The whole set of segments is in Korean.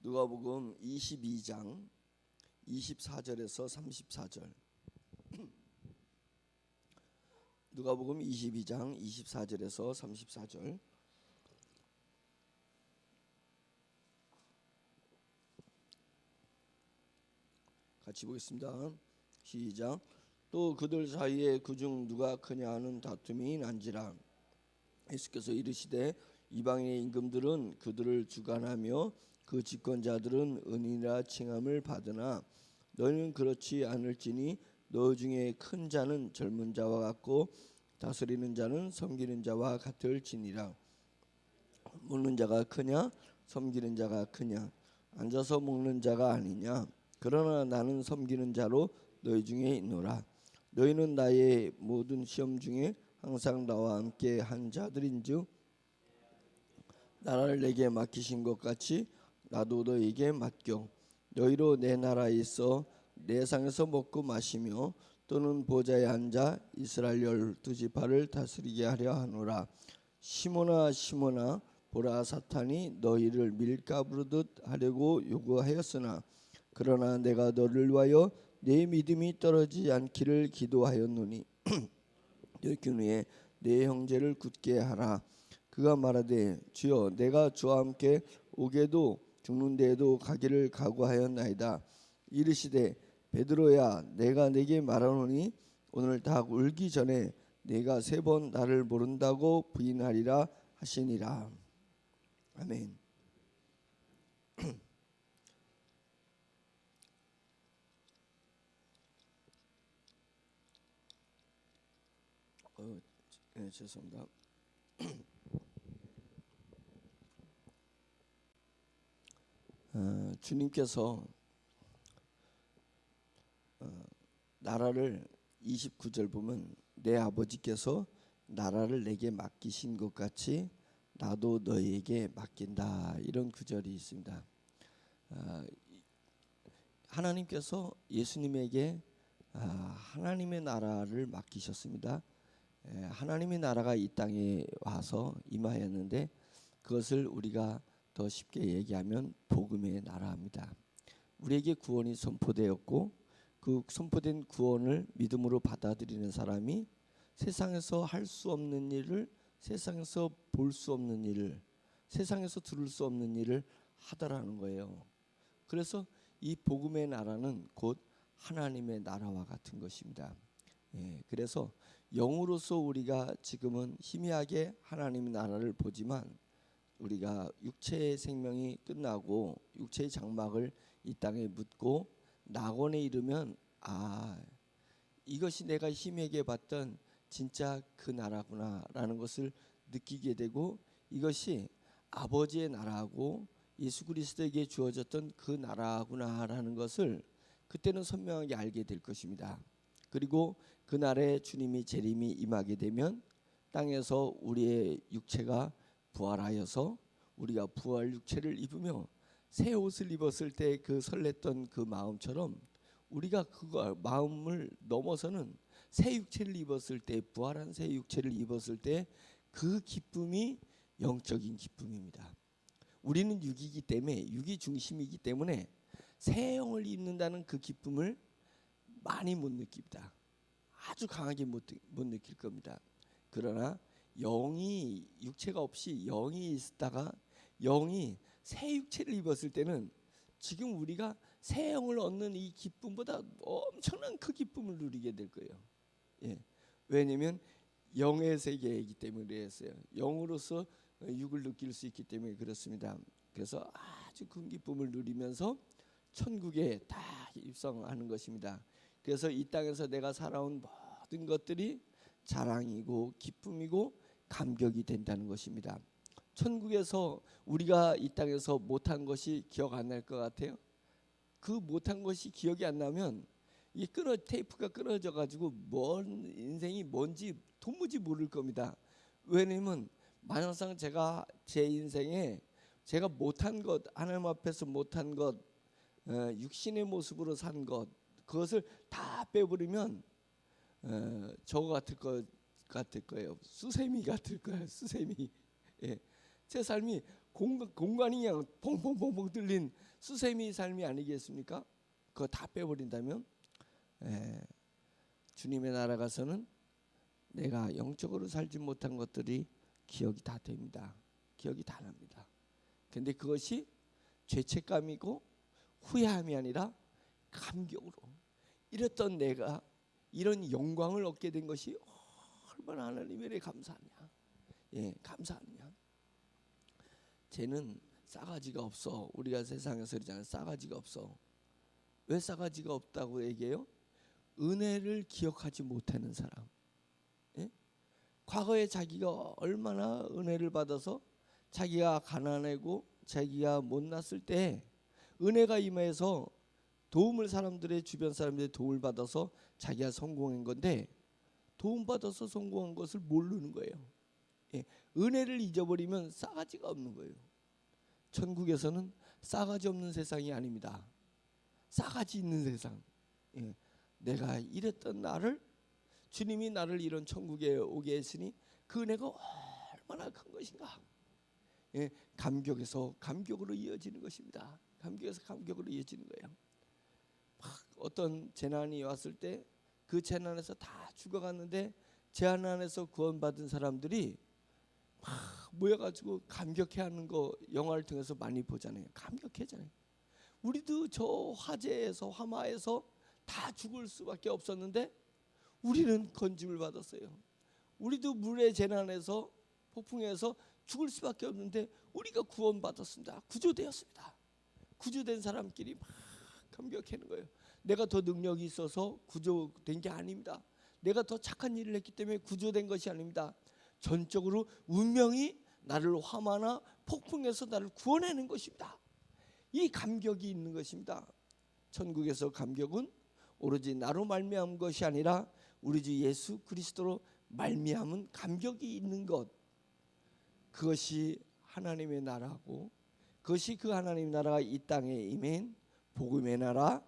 누가복음 22장 24절에서 34절. 누가복음 22장 24절에서 34절. 같이 보겠습니다. 시작. 또 그들 사이에 그중 누가 크냐 하는 다툼이 난지라. 예수께서 이르시되 이방인의 임금들은 그들을 주관하며 그 집권자들은 은인이라 칭함을 받으나 너희는 그렇지 않을지니 너 중에 큰 자는 젊은 자와 같고 다스리는 자는 섬기는 자와 같을지니라. 먹는 자가 크냐 섬기는 자가 크냐 앉아서 먹는 자가 아니냐. 그러나 나는 섬기는 자로 너희 중에 있노라. 너희는 나의 모든 시험 중에 항상 나와 함께 한 자들인즉 나라를 내게 맡기신 것 같이 나도 너희에게 맡겨. 너희로 내 나라에 있어 내 상에서 먹고 마시며 또는 보좌에 앉아 이스라엘 12지파를 다스리게 하려 하노라. 시몬아 시몬아 보라 사탄이 너희를 밀가부르듯 하려고 요구하였으나 그러나 내가 너를 위하여 내 믿음이 떨어지지 않기를 기도하였노니 너희 균위에 내 형제를 굳게 하라. 그가 말하되 주여 내가 주와 함께 오게도 죽는 데에도 가기를 각오하였나이다. 이르시되 베드로야 내가 네게 말하노니 오늘 닭 울기 전에 네가 3번 나를 모른다고 부인하리라 하시니라. 아멘. 죄송합니다. 주님께서 나라를 29절 보면 내 아버지께서 나라를 내게 맡기신 것 같이 나도 너희에게 맡긴다, 이런 구절이 있습니다. 하나님께서 예수님에게 하나님의 나라를 맡기셨습니다. 하나님의 나라가 이 땅에 와서 임하였는데 그것을 우리가 더 쉽게 얘기하면 복음의 나라입니다. 우리에게 구원이 선포되었고 그 선포된 구원을 믿음으로 받아들이는 사람이 세상에서 할 수 없는 일을, 세상에서 볼 수 없는 일을, 세상에서 들을 수 없는 일을 하더라는 거예요. 그래서 이 복음의 나라는 곧 하나님의 나라와 같은 것입니다. 그래서 영으로서 우리가 지금은 희미하게 하나님의 나라를 보지만 우리가 육체의 생명이 끝나고 육체의 장막을 이 땅에 묻고 낙원에 이르면 이것이 내가 희미하게 봤던 진짜 그 나라구나라는 것을 느끼게 되고 이것이 아버지의 나라고 예수 그리스도에게 주어졌던 그 나라구나라는 것을 그때는 선명하게 알게 될 것입니다. 그리고 그날에 주님이 재림이 임하게 되면 땅에서 우리의 육체가 부활하여서 우리가 부활 육체를 입으며 새 옷을 입었을 때 그 설렜던 그 마음처럼 우리가 그거 마음을 넘어서는 새 육체를 입었을 때, 부활한 새 육체를 입었을 때 그 기쁨이 영적인 기쁨입니다. 우리는 육이기 때문에, 육이 중심이기 때문에 새 영을 입는다는 그 기쁨을 많이 못 느낍니다. 아주 강하게 못 느낄 겁니다. 그러나 영이, 육체가 없이 영이 있다가 영이 새 육체를 입었을 때는 지금 우리가 새 영을 얻는 이 기쁨보다 엄청난 그 기쁨을 누리게 될 거예요. 왜냐하면 영의 세계이기 때문에 그랬어요. 영으로서 육을 느낄 수 있기 때문에 그렇습니다. 그래서 아주 큰 기쁨을 누리면서 천국에 다 입성하는 것입니다. 그래서 이 땅에서 내가 살아온 모든 것들이 자랑이고 기쁨이고 감격이 된다는 것입니다. 천국에서 우리가 이 땅에서 못한 것이 기억 안 날 것 같아요? 그 못한 것이 기억이 안 나면 이 테이프가 끊어져 가지고 뭔 인생이 뭔지 도무지 모를 겁니다. 왜냐면 만약상 제가 제 인생에 제가 못한 것, 하나님 앞에서 못한 것, 육신의 모습으로 산 것, 그것을 다 빼버리면 저거 같을 거예요. 수세미 같을 거예요. 수세미. 제 삶이 공간이 그냥 퐁퐁퐁퐁 뚫린 수세미 삶이 아니겠습니까? 그거 다 빼버린다면 주님의 나라 가서는 내가 영적으로 살지 못한 것들이 기억이 다 됩니다. 기억이 다 납니다. 근데 그것이 죄책감이고 후회함이 아니라 감격으로 이랬던 내가 이런 영광을 얻게 된 것이 얼마나 하나님의 은혜에 감사하냐. 감사하냐. 쟤는 싸가지가 없어. 우리가 세상에서 그러잖아요. 싸가지가 없어. 왜 싸가지가 없다고 얘기해요? 은혜를 기억하지 못하는 사람. 과거에 자기가 얼마나 은혜를 받아서 자기가 가난하고 자기가 못났을 때 은혜가 임해서 도움을 사람들의 주변 사람들의 도움을 받아서 자기가 성공한 건데 도움받아서 성공한 것을 모르는 거예요. 은혜를 잊어버리면 싸가지가 없는 거예요. 천국에서는 싸가지 없는 세상이 아닙니다. 싸가지 있는 세상. 내가 이랬던 나를 주님이 나를 이런 천국에 오게 했으니 그 은혜가 얼마나 큰 것인가. 감격에서 감격으로 이어지는 것입니다. 감격에서 감격으로 이어지는 거예요. 막 어떤 재난이 왔을 때 그 재난에서 다 죽어갔는데 재난에서 구원받은 사람들이 막 모여가지고 감격해하는 거 영화를 통해서 많이 보잖아요. 감격해잖아요. 우리도 저 화재에서 화마에서 다 죽을 수밖에 없었는데 우리는 건짐을 받았어요. 우리도 물의 재난에서 폭풍에서 죽을 수밖에 없는데 우리가 구원받았습니다. 구조되었습니다. 구조된 사람끼리 막 감격하는 거예요. 내가 더 능력이 있어서 구조된 게 아닙니다. 내가 더 착한 일을 했기 때문에 구조된 것이 아닙니다. 전적으로 운명이 나를 화마나 폭풍에서 나를 구원하는 것입니다. 이 감격이 있는 것입니다. 천국에서 감격은 오로지 나로 말미암은 것이 아니라 우리 주 예수 그리스도로 말미암은 감격이 있는 것. 그것이 하나님의 나라고 그것이 그 하나님의 나라가 이 땅에 임한 복음의 나라,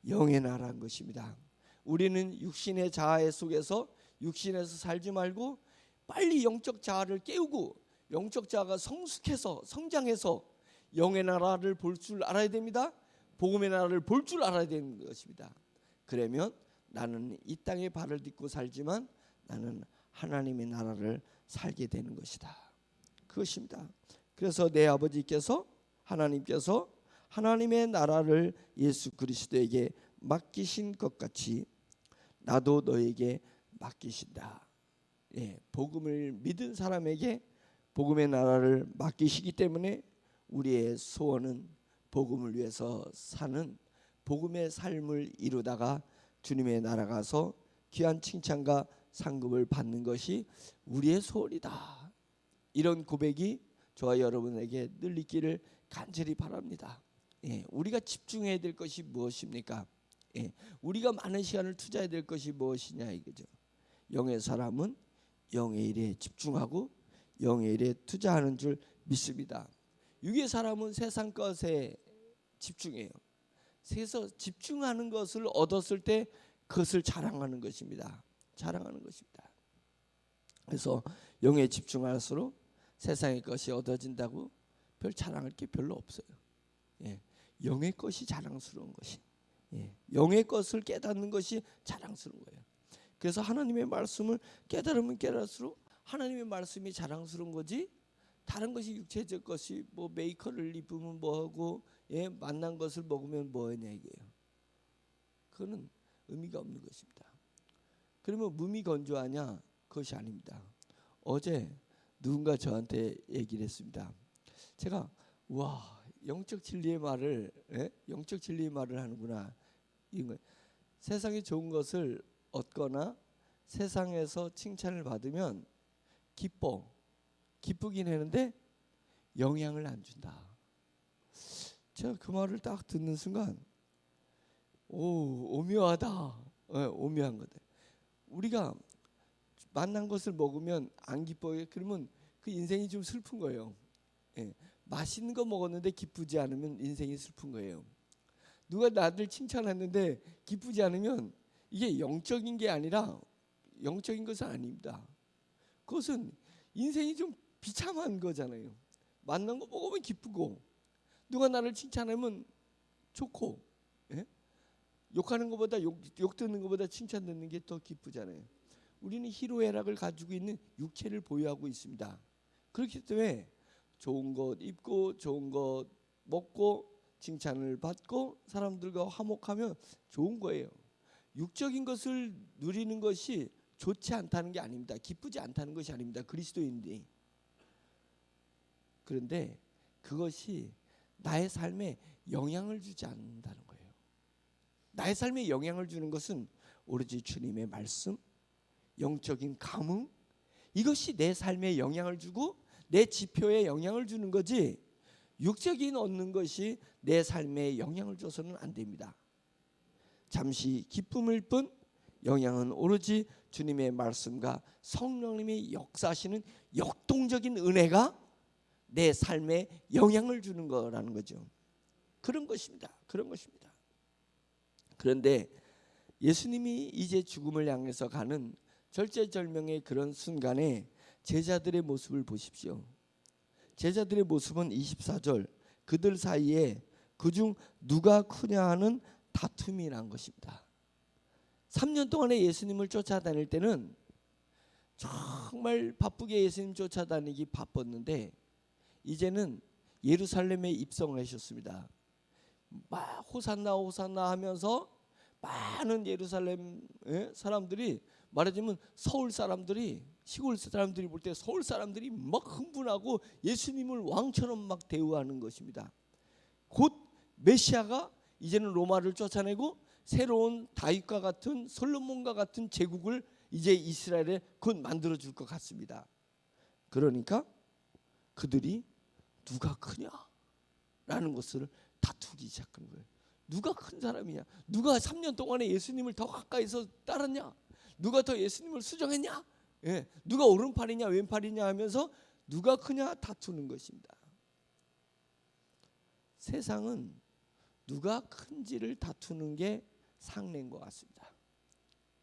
영의 나라인 것입니다. 우리는 육신의 자아 속에서 육신에서 살지 말고 빨리 영적 자아를 깨우고 영적 자아가 성숙해서 성장해서 영의 나라를 볼 줄 알아야 됩니다. 복음의 나라를 볼 줄 알아야 되는 것입니다. 그러면 나는 이 땅에 발을 딛고 살지만 나는 하나님의 나라를 살게 되는 것이다. 그것입니다. 그래서 내 아버지께서 하나님께서 하나님의 나라를 예수 그리스도에게 맡기신 것 같이 나도 너에게 맡기신다. 복음을 믿은 사람에게 복음의 나라를 맡기시기 때문에 우리의 소원은 복음을 위해서 사는 복음의 삶을 이루다가 주님의 나라 가서 귀한 칭찬과 상급을 받는 것이 우리의 소원이다. 이런 고백이 저와 여러분에게 늘 있기를 간절히 바랍니다. 우리가 집중해야 될 것이 무엇입니까? 우리가 많은 시간을 투자해야 될 것이 무엇이냐 이거죠. 영의 사람은 영의 일에 집중하고 영의 일에 투자하는 줄 믿습니다. 육의 사람은 세상 것에 집중해요. 그래서 집중하는 것을 얻었을 때 그것을 자랑하는 것입니다. 자랑하는 것입니다. 그래서 영에 집중할수록 세상의 것이 얻어진다고 별 자랑할 게 별로 없어요. 영의 것이 자랑스러운 것이, 영의 것을 깨닫는 것이 자랑스러운 거예요. 그래서 하나님의 말씀을 깨달으면 깨달을수록 하나님의 말씀이 자랑스러운 거지 다른 것이 육체적 것이 뭐 메이커를 입으면 뭐하고 만난 것을 먹으면 뭐하냐 이거예요. 그거는 의미가 없는 것입니다. 그러면 몸이 건조하냐? 그것이 아닙니다. 어제 누군가 저한테 얘기를 했습니다. 제가 와 영적 진리의 말을 영적 진리의 말을 하는구나. 이거 세상에 좋은 것을 얻거나 세상에서 칭찬을 받으면 기쁘긴 하는데 영향을 안 준다. 제가 그 말을 딱 듣는 순간 오묘하다. 오묘한 거다. 우리가 만난 것을 먹으면 안 기뻐요. 그러면 그 인생이 좀 슬픈 거예요. 맛있는 거 먹었는데 기쁘지 않으면 인생이 슬픈 거예요. 누가 나를 칭찬했는데 기쁘지 않으면 이게 영적인 게 아니라 영적인 것은 아닙니다. 그것은 인생이 좀 비참한 거잖아요. 만난 거 먹으면 기쁘고, 누가 나를 칭찬하면 좋고, 예? 욕하는 것보다 욕 듣는 것보다 칭찬 듣는 게 더 기쁘잖아요. 우리는 희로애락을 가지고 있는 육체를 보유하고 있습니다. 그렇기 때문에 좋은 것 입고 좋은 것 먹고 칭찬을 받고 사람들과 화목하면 좋은 거예요. 육적인 것을 누리는 것이 좋지 않다는 게 아닙니다. 기쁘지 않다는 것이 아닙니다. 그리스도인이. 그런데 그것이 나의 삶에 영향을 주지 않는다는 거예요. 나의 삶에 영향을 주는 것은 오로지 주님의 말씀, 영적인 감흥, 이것이 내 삶에 영향을 주고 내 지표에 영향을 주는 거지, 육적인 얻는 것이 내 삶에 영향을 줘서는 안 됩니다. 잠시 기쁨일 뿐 영향은 오로지 주님의 말씀과 성령님이 역사하시는 역동적인 은혜가 내 삶에 영향을 주는 거라는 거죠. 그런 것입니다. 그런 것입니다. 그런데 예수님이 이제 죽음을 향해서 가는 절제절명의 그런 순간에 제자들의 모습을 보십시오. 제자들의 모습은 24절, 그들 사이에 그중 누가 크냐 하는 다툼이 난 것입니다. 3년 동안에 예수님을 쫓아다닐 때는 정말 바쁘게 예수님 쫓아다니기 바빴는데, 이제는 예루살렘에 입성을 하셨습니다. 막 호산나 호산나 하면서 많은 예루살렘 사람들이, 말하자면 서울 사람들이, 시골 사람들이 볼 때 서울 사람들이 막 흥분하고 예수님을 왕처럼 막 대우하는 것입니다. 곧 메시아가 이제는 로마를 쫓아내고 새로운 다윗과 같은 솔로몬과 같은 제국을 이제 이스라엘에 곧 만들어 줄 것 같습니다. 그러니까 그들이 누가 크냐라는 것을 다투기 시작한 거예요. 누가 큰 사람이냐? 누가 3년 동안에 예수님을 더 가까이서 따랐냐? 누가 더 예수님을 수정했냐? 예, 누가 오른팔이냐 왼팔이냐 하면서 누가 크냐 다투는 것입니다. 세상은 누가 큰지를 다투는 게 상례인 것 같습니다.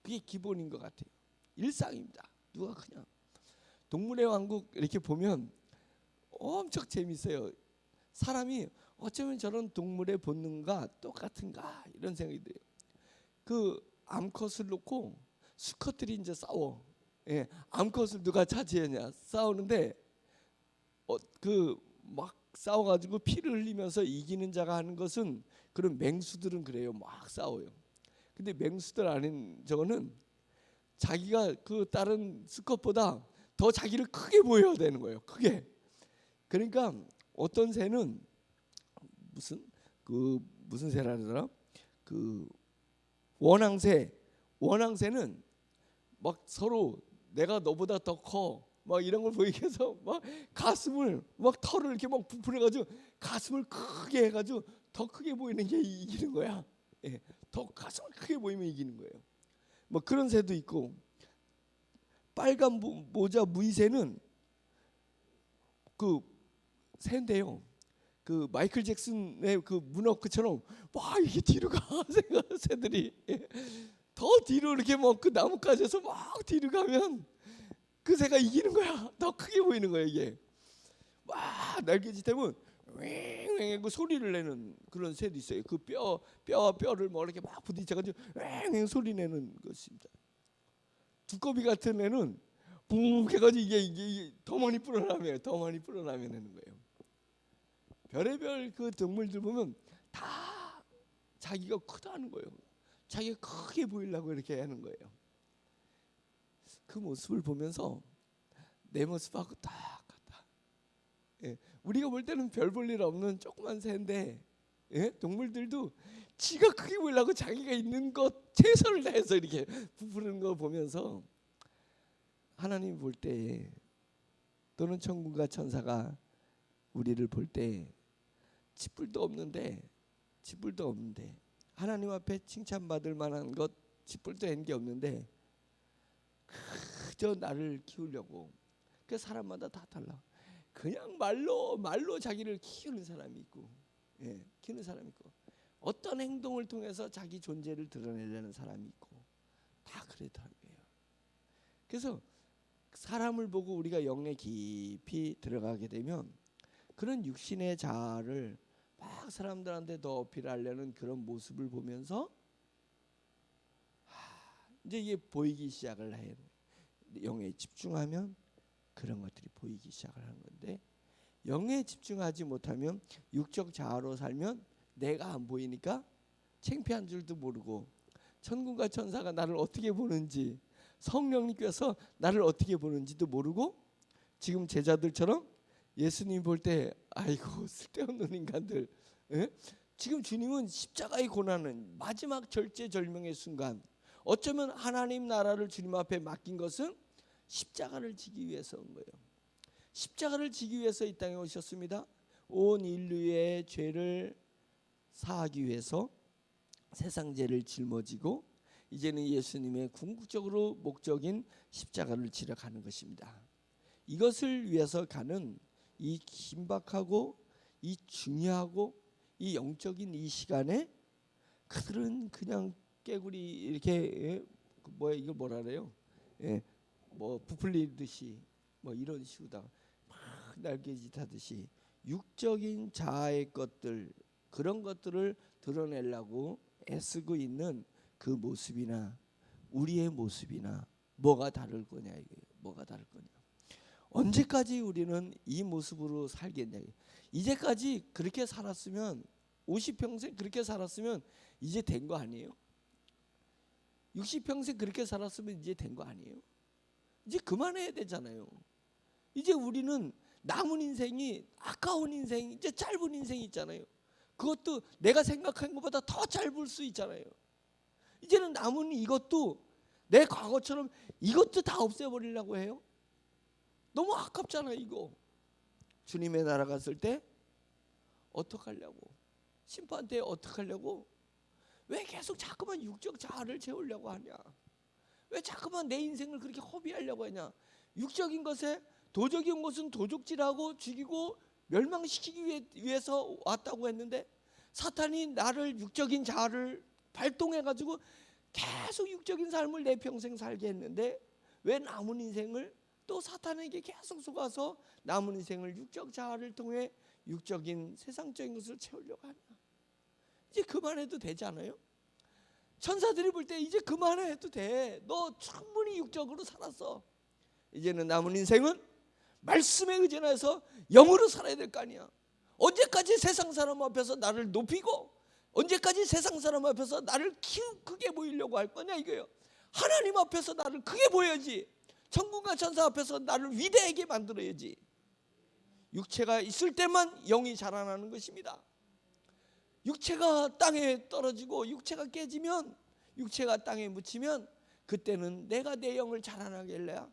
그게 기본인 것 같아요. 일상입니다. 누가 크냐. 동물의 왕국 이렇게 보면 엄청 재밌어요. 사람이 어쩌면 저런 동물의 본능과 똑같은가 이런 생각이 들어요. 그 암컷을 놓고 수컷들이 이제 싸워. 예, 암컷을 누가 차지하냐 싸우는데 그 막 싸워가지고 피를 흘리면서 이기는 자가 하는 것은, 그런 맹수들은 그래요. 막 싸워요. 근데 맹수들 아닌 저거는 자기가 그 다른 수컷보다 더 자기를 크게 보여야 되는 거예요. 크게. 그러니까 어떤 새는 무슨 새라 그러더라? 그 원앙새는 막 서로 내가 너보다 더 커, 막 이런 걸 보이게 해서 막 가슴을 막 털을 이렇게 막 부풀어가지고 가슴을 크게 해가지고 더 크게 보이는 게 이기는 거야. 예, 더 가슴을 크게 보이면 이기는 거예요. 뭐 그런 새도 있고, 빨간 모자 무이새는 그 새인데요. 그 마이클 잭슨의 그 문워크처럼 막 이렇게 뒤로 가 새들이. 예. 더 뒤로 이렇게 막 그 나뭇가지에서 막 뒤로 가면 그 새가 이기는 거야. 더 크게 보이는 거야 이게. 막 날개짓하면 왱왱 하고 소리를 내는 그런 새도 있어요. 그 뼈와 뼈를 뭐 이렇게 막 부딪혀가지고 왱왱 소리 내는 것입니다. 두꺼비 같은 애는 붕 해가지고 이게 더 많이 불어나면 하는 거예요. 별의별 그 동물들 보면 다 자기가 크다는 거예요. 자기가 크게 보이려고 이렇게 하는 거예요. 그 모습을 보면서 내 모습하고 똑같다. 예, 우리가 볼 때는 별 볼 일 없는 조그만 새인데, 예? 동물들도 지가 크게 보이려고 자기가 있는 것 최선을 다해서 이렇게 부푸는 거 보면서 하나님 볼 때, 또는 천군과 천사가 우리를 볼 때 짓불도 없는데 하나님 앞에 칭찬받을 만한 것 짓불도 한 게 없는데 그저 나를 키우려고, 그 사람마다 다 달라. 그냥 말로 자기를 키우는 사람이 있고, 예, 키우는 사람이 있고, 어떤 행동을 통해서 자기 존재를 드러내려는 사람이 있고, 다 그렇다는 거예요. 그래서 사람을 보고 우리가 영에 깊이 들어가게 되면 그런 육신의 자아를 막 사람들한테 더 어필하려는 그런 모습을 보면서 이제 이게 보이기 시작을 해요. 영에 집중하면 그런 것들이 보이기 시작을 하는 건데, 영에 집중하지 못하면 육적 자아로 살면 내가 안 보이니까 창피한 줄도 모르고, 천군과 천사가 나를 어떻게 보는지, 성령님께서 나를 어떻게 보는지도 모르고, 지금 제자들처럼 예수님 볼 때 아이고 쓸데없는 인간들, 예? 지금 주님은 십자가의 고난은 마지막 절제절명의 순간, 어쩌면 하나님 나라를 주님 앞에 맡긴 것은 십자가를 지기 위해서 온 거예요. 십자가를 지기 위해서 이 땅에 오셨습니다. 온 인류의 죄를 사하기 위해서 세상 죄를 짊어지고 이제는 예수님의 궁극적으로 목적인 십자가를 지러 가는 것입니다. 이것을 위해서 가는 이 긴박하고 이 중요하고 이 영적인 이 시간에 그들은 그냥 깨구리 이렇게 이걸 뭐라 그래요? 부풀리듯이 이런 식으로 막 날개짓 하듯이 육적인 자아의 것들, 그런 것들을 드러내려고 애쓰고 있는 그 모습이나 우리의 모습이나 뭐가 다를 거냐 이거예요. 뭐가 다를 거냐. 언제까지 우리는 이 모습으로 살겠냐. 이제까지 그렇게 살았으면 50평생 그렇게 살았으면 이제 된 거 아니에요? 60평생 그렇게 살았으면 이제 된 거 아니에요? 이제 그만해야 되잖아요. 이제 우리는 남은 인생이 아까운 인생, 이제 짧은 인생이 있잖아요. 그것도 내가 생각한 것보다 더 짧을 수 있잖아요. 이제는 남은 이것도 내 과거처럼 이것도 다 없애버리려고 해요. 너무 아깝잖아요 이거. 주님의 나라 갔을 때 어떡하려고, 심판 때 어떡하려고, 왜 계속 자꾸만 육적 자아를 채우려고 하냐, 왜 자꾸만 내 인생을 그렇게 허비하려고 하냐. 육적인 것에 도적인 것은 도적질하고 죽이고 멸망시키기 위해서 왔다고 했는데, 사탄이 나를 육적인 자아를 발동해 가지고 계속 육적인 삶을 내 평생 살게 했는데, 왜 남은 인생을 또 사탄에게 계속 속아서 남은 인생을 육적 자아를 통해 육적인 세상적인 것을 채우려고 하냐. 이제 그만해도 되잖아요. 천사들이 볼 때 이제 그만해도 돼. 너 충분히 육적으로 살았어. 이제는 남은 인생은 말씀에 의존해서 영으로 살아야 될 거 아니야. 언제까지 세상 사람 앞에서 나를 높이고, 언제까지 세상 사람 앞에서 나를 크게 보이려고 할 거냐 이거예요. 하나님 앞에서 나를 크게 보여야지. 천군과 천사 앞에서 나를 위대하게 만들어야지. 육체가 있을 때만 영이 자라나는 것입니다. 육체가 땅에 떨어지고 육체가 깨지면, 육체가 땅에 묻히면 그때는 내가 내 영을 자라나게 할래야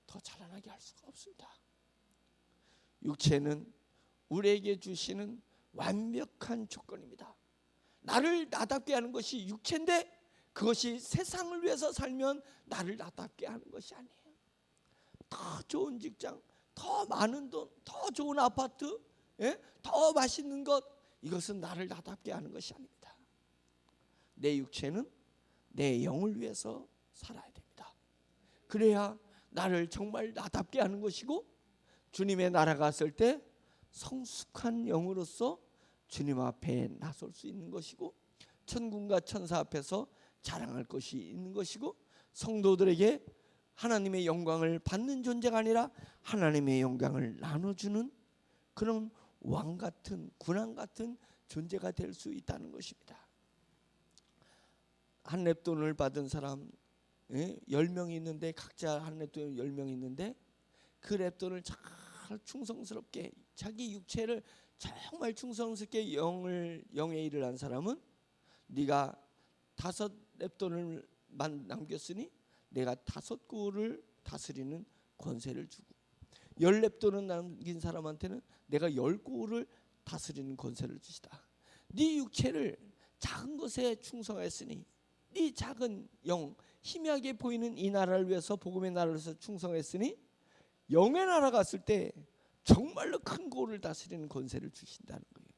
더 자라나게 할 수가 없습니다. 육체는 우리에게 주시는 완벽한 조건입니다. 나를 나답게 하는 것이 육체인데, 그것이 세상을 위해서 살면 나를 나답게 하는 것이 아니에요. 더 좋은 직장, 더 많은 돈, 더 좋은 아파트, 더 맛있는 것, 이것은 나를 나답게 하는 것이 아닙니다. 내 육체는 내 영을 위해서 살아야 됩니다. 그래야 나를 정말 나답게 하는 것이고, 주님의 나라 갔을 때 성숙한 영으로서 주님 앞에 나설 수 있는 것이고, 천군과 천사 앞에서 자랑할 것이 있는 것이고, 성도들에게 하나님의 영광을 받는 존재가 아니라 하나님의 영광을 나눠주는 그런 왕 같은, 군왕 같은 존재가 될 수 있다는 것입니다. 한 랩돈을 받은 사람 10명이 있는데, 각자 한 랩돈 10명이 있는데, 그 랩돈을 잘 충성스럽게, 자기 육체를 정말 충성스럽게 영의 일을 한 사람은, 네가 5 랩돈을만 남겼으니 내가 5 구를 다스리는 권세를 주고, 10 랩돈을 남긴 사람한테는 내가 10 구를 다스리는 권세를 주시다. 네 육체를 작은 것에 충성했으니, 네 작은 영, 희미하게 보이는 이 나라를 위해서, 복음의 나라를 위해서 충성했으니, 영의 나라 갔을 때 정말로 큰 고를 다스리는 권세를 주신다는 거예요.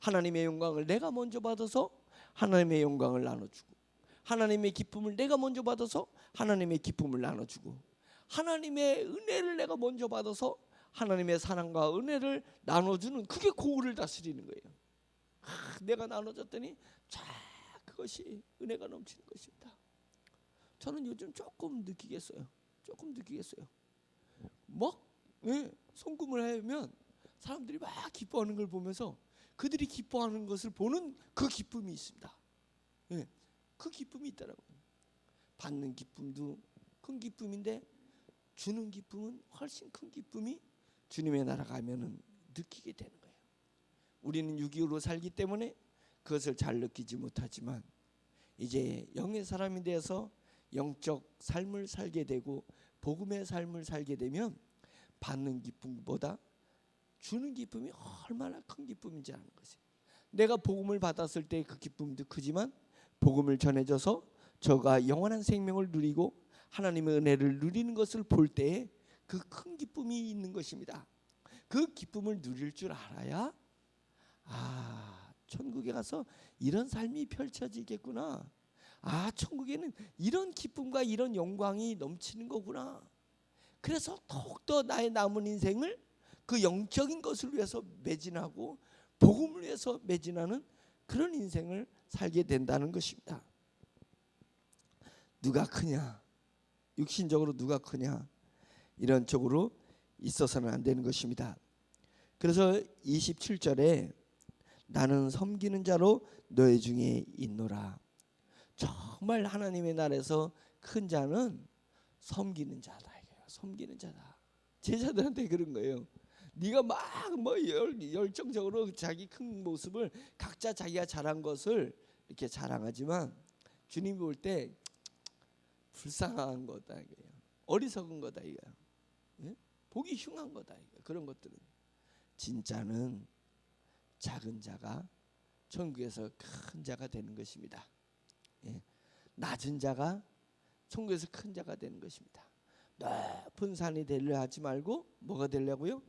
하나님의 영광을 내가 먼저 받아서 하나님의 영광을 나눠주고, 하나님의 기쁨을 내가 먼저 받아서 하나님의 기쁨을 나눠주고, 하나님의 은혜를 내가 먼저 받아서 하나님의 사랑과 은혜를 나눠주는, 그게 고울을 다스리는 거예요. 내가 나눠줬더니 쫙 그것이 은혜가 넘치는 것입니다. 저는 요즘 조금 느끼겠어요. 막 송금을 하면 사람들이 막 기뻐하는 걸 보면서 그들이 기뻐하는 것을 보는 그 기쁨이 있습니다. 그 기쁨이 있더라고요. 받는 기쁨도 큰 기쁨인데 주는 기쁨은 훨씬 큰 기쁨이 주님의 나라 가면은 느끼게 되는 거예요. 우리는 6.25로 살기 때문에 그것을 잘 느끼지 못하지만 이제 영의 사람이 되어서 영적 삶을 살게 되고 복음의 삶을 살게 되면 받는 기쁨보다 주는 기쁨이 얼마나 큰 기쁨인지 아는 것이에요. 내가 복음을 받았을 때 그 기쁨도 크지만 복음을 전해져서 저가 영원한 생명을 누리고 하나님의 은혜를 누리는 것을 볼 때에 그 큰 기쁨이 있는 것입니다. 그 기쁨을 누릴 줄 알아야 천국에 가서 이런 삶이 펼쳐지겠구나. 천국에는 이런 기쁨과 이런 영광이 넘치는 거구나. 그래서 더욱더 나의 남은 인생을 그 영적인 것을 위해서 매진하고 복음을 위해서 매진하는 그런 인생을 살게 된다는 것입니다. 누가 크냐? 육신적으로 누가 크냐? 이런 쪽으로 있어서는 안 되는 것입니다. 그래서 27절에 나는 섬기는 자로 너희 중에 있노라. 정말 하나님의 나라에서 큰 자는 섬기는 자다. 섬기는 자다. 제자들한테 그런 거예요. 네가 막 열정적으로 자기 큰 모습을 각자 자기가 잘한 것을 이렇게 자랑하지만 주님이 볼 때 불쌍한 거다 이거예요. 어리석은 거다 이거예요. 보기 흉한 거다 이거예요. 그런 것들은 진짜는 작은 자가 천국에서 큰 자가 되는 것입니다. 낮은 자가 천국에서 큰 자가 되는 것입니다. 높은 산이 되려 하지 말고 뭐가 되려고요?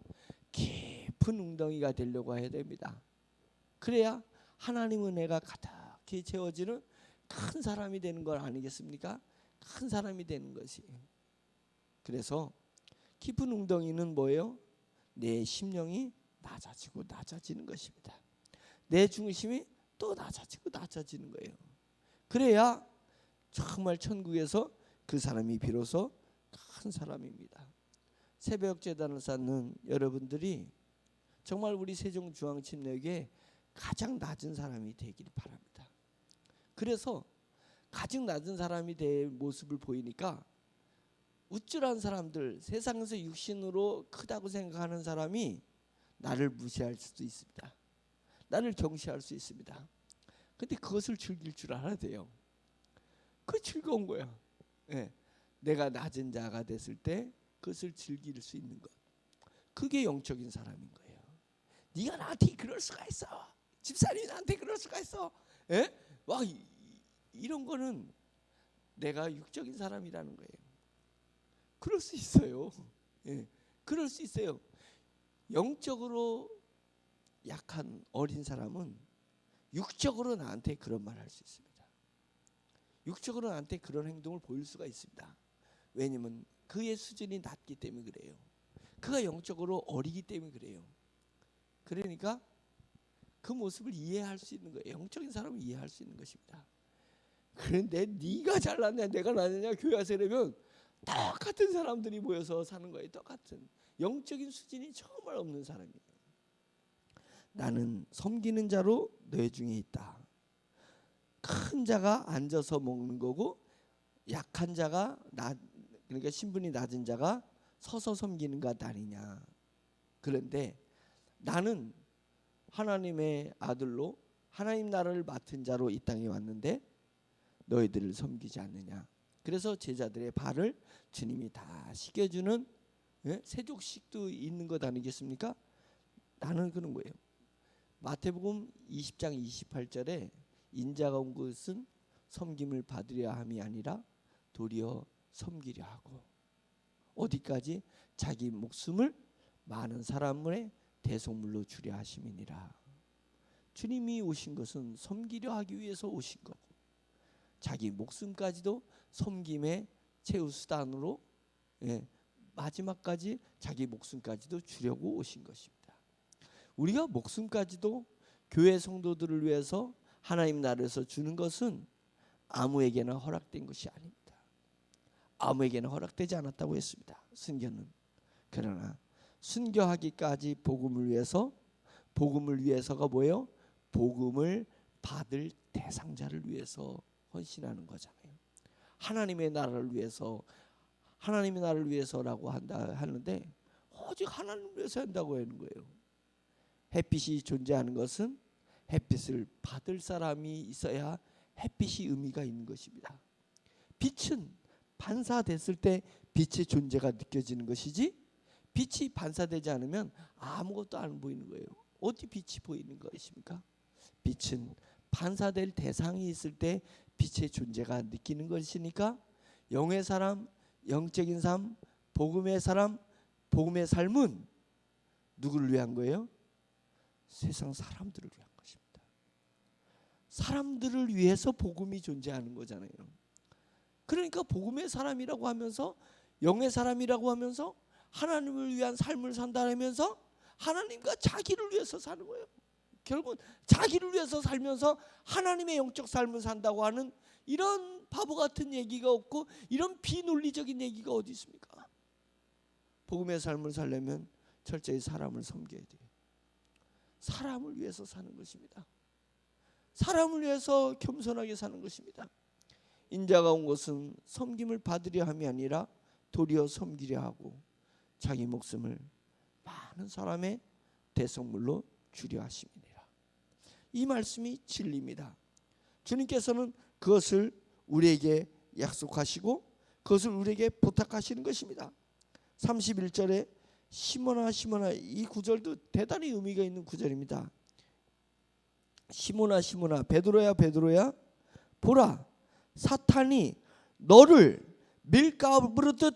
깊은 웅덩이가 되려고 해야 됩니다. 그래야 하나님 은혜가 가득히 채워지는 큰 사람이 되는 걸 아니겠습니까? 큰 사람이 되는 것이. 그래서 깊은 웅덩이는 뭐예요? 내 심령이 낮아지고 낮아지는 것입니다. 내 중심이 또 낮아지고 낮아지는 거예요. 그래야 정말 천국에서 그 사람이 비로소 큰 사람입니다. 새벽 제단을 쌓는 여러분들이 정말 우리 세종중앙침례교회 가장 낮은 사람이 되기를 바랍니다. 그래서 가장 낮은 사람이 될 모습을 보이니까 우쭐한 사람들, 세상에서 육신으로 크다고 생각하는 사람이 나를 무시할 수도 있습니다. 나를 경시할 수 있습니다. 근데 그것을 즐길 줄 알아야 돼요. 그 즐거운 거야. 내가 낮은 자가 됐을 때 그것을 즐길 수 있는 것. 그게 영적인 사람인 거예요. 네가 나한테 그럴 수가 있어. 집사님이 나한테 그럴 수가 있어. 와, 이런 거는 내가 육적인 사람이라는 거예요. 그럴 수 있어요. 그럴 수 있어요. 영적으로 약한 어린 사람은 육적으로 나한테 그런 말 할 수 있습니다. 육적으로 나한테 그런 행동을 보일 수가 있습니다. 왜냐면 그의 수준이 낮기 때문에 그래요. 그가 영적으로 어리기 때문에 그래요. 그러니까 그 모습을 이해할 수 있는 거예요. 영적인 사람을 이해할 수 있는 것입니다. 그런데 네가 잘났냐 내가 나느냐 교회 와서 이러면 똑같은 사람들이 모여서 사는 거예요. 똑같은 영적인 수준이 정말 없는 사람이에요. 나는 섬기는 자로 너희 중에 있다. 큰 자가 앉아서 먹는 거고 약한 자가 그러니까 신분이 낮은 자가 서서 섬기는 것 아니냐. 그런데 나는 하나님의 아들로 하나님 나라를 맡은 자로 이 땅에 왔는데 너희들을 섬기지 않느냐. 그래서 제자들의 발을 주님이 다 씻겨주는 세족식도 있는 것 아니겠습니까? 나는 그런 거예요. 마태복음 20장 28절에 인자가 온 것은 섬김을 받으려 함이 아니라 도리어 섬기려 하고 어디까지 자기 목숨을 많은 사람의 대속물로 주려 하심이니라. 주님이 오신 것은 섬기려 하기 위해서 오신 거고 자기 목숨까지도 섬김의 최우수단으로 마지막까지 자기 목숨까지도 주려고 오신 것입니다. 우리가 목숨까지도 교회 성도들을 위해서 하나님 나라에서 주는 것은 아무에게나 허락된 것이 아닙니다. 아무에게나 허락되지 않았다고 했습니다. 순교는. 그러나 순교하기까지 복음을 위해서가 뭐예요? 복음을 받을 대상자를 위해서 헌신하는 거잖아요. 하나님의 나라를 위해서라고 하는데 오직 하나님을 위해서 한다고 하는 거예요. 햇빛이 존재하는 것은 햇빛을 받을 사람이 있어야 햇빛이 의미가 있는 것입니다. 빛은 반사됐을 때 빛의 존재가 느껴지는 것이지, 빛이 반사되지 않으면 아무것도 안 보이는 거예요. 어디 빛이 보이는 것입니까? 빛은 반사될 대상이 있을 때 빛의 존재가 느끼는 것이니까 영의 사람, 영적인 삶, 복음의 사람, 복음의 삶은 누구를 위한 거예요? 세상 사람들을 위한 것입니다. 사람들을 위해서 복음이 존재하는 거잖아요. 그러니까 복음의 사람이라고 하면서, 영의 사람이라고 하면서 하나님을 위한 삶을 산다 하면서 하나님과 자기를 위해서 사는 거예요. 결국은 자기를 위해서 살면서 하나님의 영적 삶을 산다고 하는 이런 바보 같은 얘기가 없고 이런 비논리적인 얘기가 어디 있습니까? 복음의 삶을 살려면 철저히 사람을 섬겨야 돼요. 사람을 위해서 사는 것입니다. 사람을 위해서 겸손하게 사는 것입니다. 인자가 온 것은 섬김을 받으려 함이 아니라 도리어 섬기려 하고 자기 목숨을 많은 사람의 대속물로 주려 하심이니라. 이 말씀이 진리입니다. 주님께서는 그것을 우리에게 약속하시고 그것을 우리에게 부탁하시는 것입니다. 31절에 시몬아 시몬아, 이 구절도 대단히 의미가 있는 구절입니다. 시몬아 시몬아, 베드로야 베드로야, 보라 사탄이 너를 밀가부르듯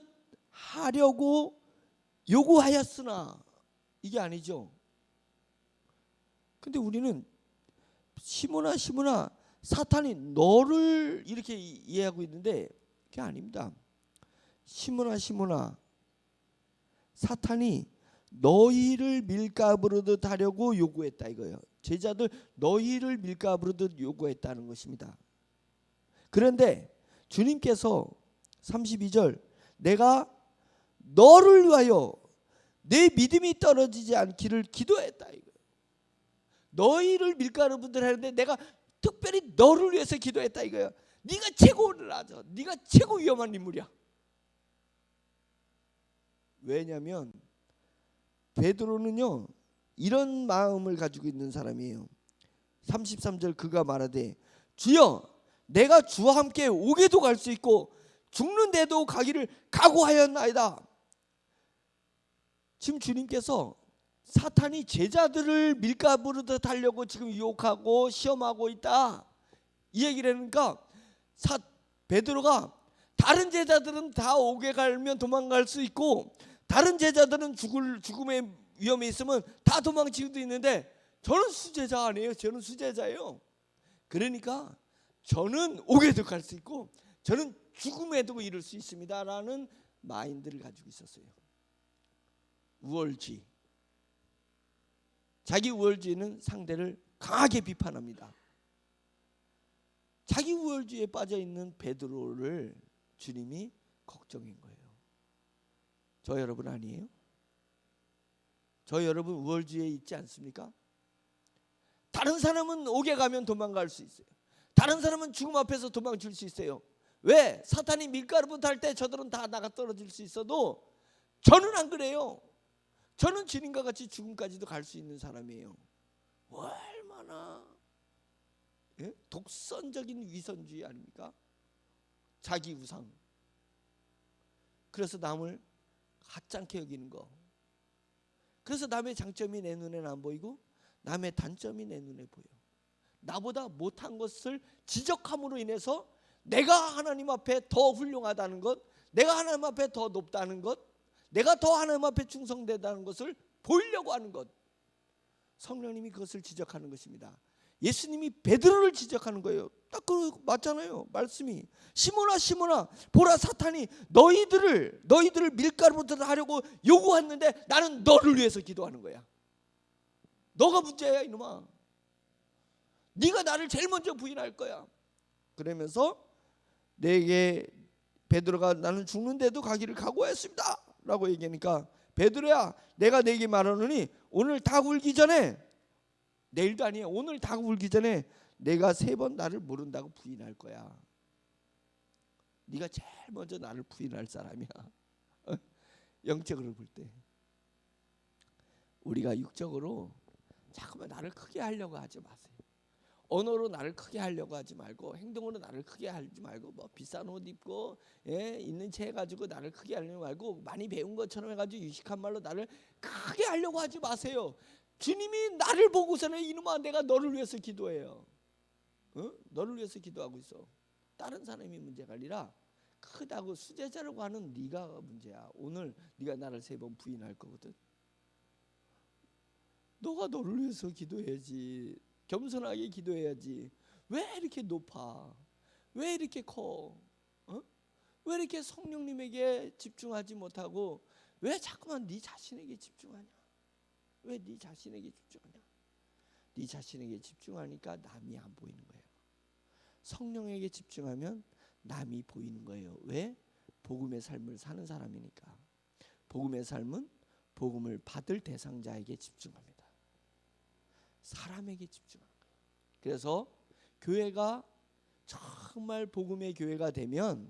하려고 요구하였으나, 이게 아니죠. 근데 우리는 시몬아 시몬아, 사탄이 너를 이렇게 이해하고 있는데 그게 아닙니다. 시몬아 시몬아, 사탄이 너희를 밀가부르듯 하려고 요구했다 이거예요. 제자들 너희를 밀가부르듯 요구했다는 것입니다. 그런데 주님께서 32절, 내가 너를 위하여 내 믿음이 떨어지지 않기를 기도했다 이거예요. 너희를 밀가부르듯 하는데 내가 특별히 너를 위해서 기도했다 이거예요. 네가 최고를 하죠. 네가 최고 위험한 인물이야. 왜냐하면 베드로는요 이런 마음을 가지고 있는 사람이에요. 33절, 그가 말하되 주여 내가 주와 함께 오게도 갈 수 있고 죽는데도 가기를 각오하였나이다. 지금 주님께서 사탄이 제자들을 밀가부르듯 하려고 지금 유혹하고 시험하고 있다 이 얘기를 하니까 베드로가 다른 제자들은 다 오게 가면 도망갈 수 있고 다른 제자들은 죽음의 위험에 있으면 다 도망치고도 있는데 저는 수제자 아니에요. 저는 수제자예요. 그러니까 저는 오게도 갈 수 있고 저는 죽음에도 이를 수 있습니다라는 마인드를 가지고 있었어요. 우월주의. 자기 우월주의는 상대를 강하게 비판합니다. 자기 우월주의에 빠져 있는 베드로를 주님이 걱정인 거예요. 저 여러분 아니에요? 저 여러분 우월주의에 있지 않습니까? 다른 사람은 옥에 가면 도망갈 수 있어요. 다른 사람은 죽음 앞에서 도망칠 수 있어요. 왜? 사탄이 밀가루부터 할 때 저들은 다 나가 떨어질 수 있어도 저는 안 그래요. 저는 주님과 같이 죽음까지도 갈 수 있는 사람이에요. 얼마나 독선적인 위선주의 아닙니까? 자기 우상. 그래서 남을 하찮게 여기는 거. 그래서 남의 장점이 내 눈에는 안 보이고 남의 단점이 내 눈에 보여. 나보다 못한 것을 지적함으로 인해서 내가 하나님 앞에 더 훌륭하다는 것, 내가 하나님 앞에 더 높다는 것, 내가 더 하나님 앞에 충성되다는 것을 보이려고 하는 것. 성령님이 그것을 지적하는 것입니다. 예수님이 베드로를 지적하는 거예요. 딱 그 맞잖아요. 말씀이 시몬아 시몬아 보라 사탄이 너희들을 밀가루부터 하려고 요구했는데 나는 너를 위해서 기도하는 거야. 너가 문제야 이놈아. 네가 나를 제일 먼저 부인할 거야. 그러면서 내게 베드로가 나는 죽는데도 가기를 각오했습니다 라고 얘기하니까 베드로야 내가 내게 말하노니 오늘 닭 울기 전에 내일도 아니에요. 오늘 닭 울기 전에 내가 3번 나를 모른다고 부인할 거야. 네가 제일 먼저 나를 부인할 사람이야. 영적으로 볼 때 우리가 육적으로 자꾸만 나를 크게 하려고 하지 마세요. 언어로 나를 크게 하려고 하지 말고 행동으로 나를 크게 하지 말고 뭐 비싼 옷 입고 있는 채 해가지고 나를 크게 하려고 말고 많이 배운 것처럼 해가지고 유식한 말로 나를 크게 하려고 하지 마세요. 주님이 나를 보고서는 이놈아 내가 너를 위해서 기도해요. 너를 위해서 기도하고 있어. 다른 사람이 문제가 아니라 크다고 수제자라고 하는 네가 문제야. 오늘 네가 나를 3번 부인할 거거든. 너가 너를 위해서 기도해야지. 겸손하게 기도해야지. 왜 이렇게 높아? 왜 이렇게 커? 왜 이렇게 성령님에게 집중하지 못하고 왜 자꾸만 네 자신에게 집중하냐? 왜 네 자신에게 집중하냐? 네 자신에게 집중하니까 남이 안 보이는 거예요. 성령에게 집중하면 남이 보이는 거예요. 왜? 복음의 삶을 사는 사람이니까. 복음의 삶은 복음을 받을 대상자에게 집중합니다. 사람에게 집중하는 거예요. 그래서 교회가 정말 복음의 교회가 되면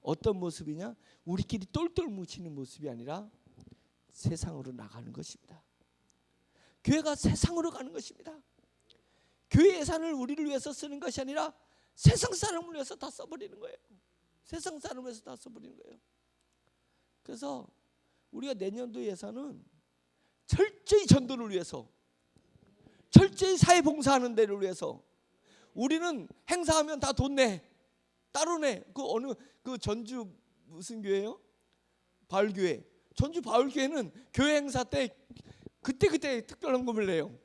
어떤 모습이냐? 우리끼리 똘똘 뭉치는 모습이 아니라 세상으로 나가는 것입니다. 교회가 세상으로 가는 것입니다. 교회 예산을 우리를 위해서 쓰는 것이 아니라 세상 사람을 위해서 다 써버리는 거예요. 세상 사람을 위해서 다 써버리는 거예요. 그래서 우리가 내년도 예산은 철저히 전도를 위해서, 철저히 사회봉사하는 데를 위해서. 우리는 행사하면 다 돈 내, 따로 내. 그 전주 무슨 교회요? 바울교회. 전주 바울교회는 교회 행사 때 그때 특별헌금을 내요.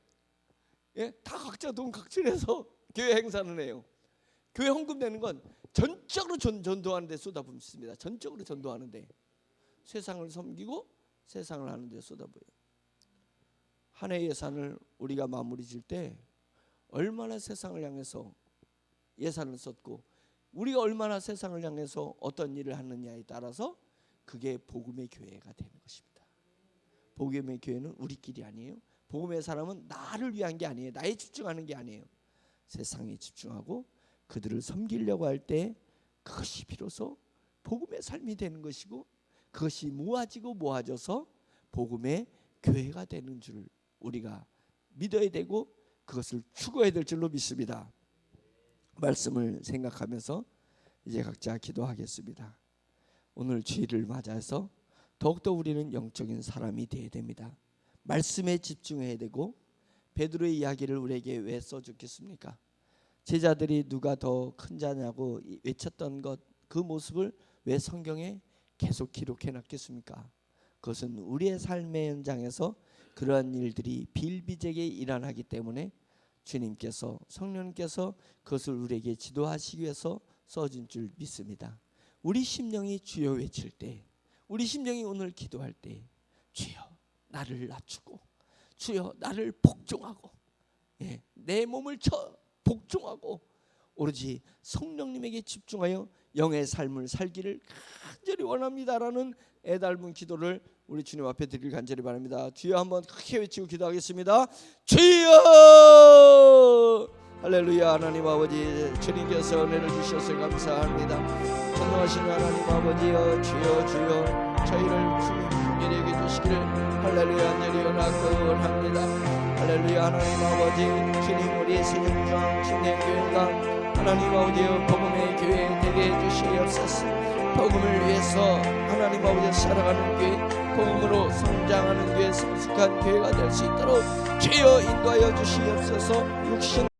다 각자 돈 각질해서 교회 행사는 해요. 교회 헌금 내는 건 전적으로 전도하는 데 쏟아붓습니다. 전적으로 전도하는 데. 세상을 섬기고 세상을 하는 데 쏟아부어요. 한 해 예산을 우리가 마무리 질 때 얼마나 세상을 향해서 예산을 썼고 우리가 얼마나 세상을 향해서 어떤 일을 하느냐에 따라서 그게 복음의 교회가 되는 것입니다. 복음의 교회는 우리끼리 아니에요. 복음의 사람은 나를 위한 게 아니에요. 나에 집중하는 게 아니에요. 세상에 집중하고 그들을 섬기려고 할 때 그것이 비로소 복음의 삶이 되는 것이고 그것이 모아져서 복음의 교회가 되는 줄 우리가 믿어야 되고 그것을 추구해야 될 줄로 믿습니다. 말씀을 생각하면서 이제 각자 기도하겠습니다. 오늘 주일을 맞아서 더욱더 우리는 영적인 사람이 되어야 됩니다. 말씀에 집중해야 되고 베드로의 이야기를 우리에게 왜 써줬겠습니까? 제자들이 누가 더 큰 자냐고 외쳤던 그 모습을 왜 성경에 계속 기록해 놨겠습니까? 그것은 우리의 삶의 현장에서 그러한 일들이 비일비재하게 일어나기 때문에 주님께서 성령님께서 그것을 우리에게 지도하시기 위해서 써준 줄 믿습니다. 우리 심령이 주여 외칠 때, 우리 심령이 오늘 기도할 때 주여 나를 낮추고 주여 나를 복종하고 내 몸을 복종하고 오로지 성령님에게 집중하여 영의 삶을 살기를 간절히 원합니다라는 애달문 기도를 우리 주님 앞에 드리길 간절히 바랍니다. 주여 한번 크게 외치고 기도하겠습니다. 주여! 할렐루야. 하나님 아버지, 주님께서 은혜를 주셔서 감사합니다. 전능하신 하나님 아버지여, 주여 저희를 주님 긍휼히 여겨 주시기를 할렐루야 간절히 원합니다. 할렐루야. 하나님 아버지, 주님 우리 세종중 침례교회가 하나님 아버지여 복음의 교회 되게 해주시옵소서. 복음을 위해서 하나님 아버지 살아가는 교회, 복음으로 성장하는 교회, 성숙한 교회가 될 수 있도록 주여 인도하여 주시옵소서. 육신